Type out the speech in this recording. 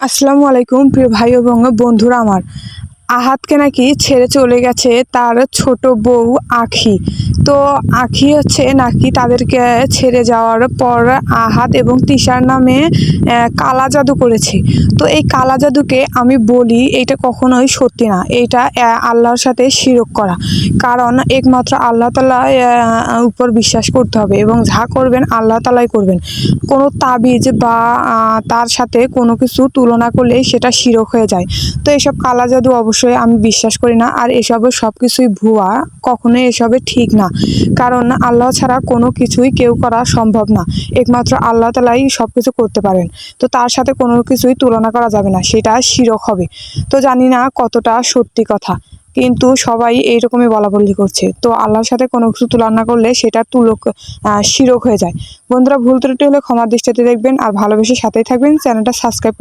আসসালামু আলাইকুম প্রিয় ভাই এবং বন্ধুরা আমার। আহাতকে নাকি ছেড়ে চলে গেছে তার ছোট বউ আখি। তো আখি হচ্ছে নাকি তাদেরকে ছেড়ে যাওয়ার পর আহাত এবং তিশার নামে কালা জাদু করেছে। তো এই কালা জাদুকে আমি বলি এইটা কখনোই সত্যি না, এইটা আল্লাহর সাথে শিরক করা। কারণ একমাত্র আল্লাহ তাআলা উপর বিশ্বাস করতে হবে এবং যা করবেন আল্লাহ তাআলাই করবেন। কোনো তাবিজ বা তার সাথে কোনো কিছু তুলনা করলেই সেটা শিরক হয়ে যায়। তো এসব কালা জাদু অবশ্যই আমি বিশ্বাস করি না, আর এসবের সব কিছুই ভুয়া, কখনোই এসবে ঠিক না। কারণ আল্লাহ ছাড়া কোনো কিছুই কেউ করা সম্ভব না, একমাত্র আল্লাহ তাআলাই সব কিছু করতে পারেন। তো তার সাথে কোনো কিছুই তুলনা করা যাবে না, সেটা শিরক হবে। তো জানি না কতটা সত্যি কথা, কিন্তু সবাই এইরকমই বলাবলি করছে। তো আল্লাহর সাথে কোনো কিছু তুলনা করলে সেটা শিরক হয়ে যায়। বন্ধুরা, ভুল ত্রুটি হলে ক্ষমার দৃষ্টিতে দেখবেন, আর ভালোবেসে সাথেই থাকবেন। চ্যানেলটা সাবস্ক্রাইব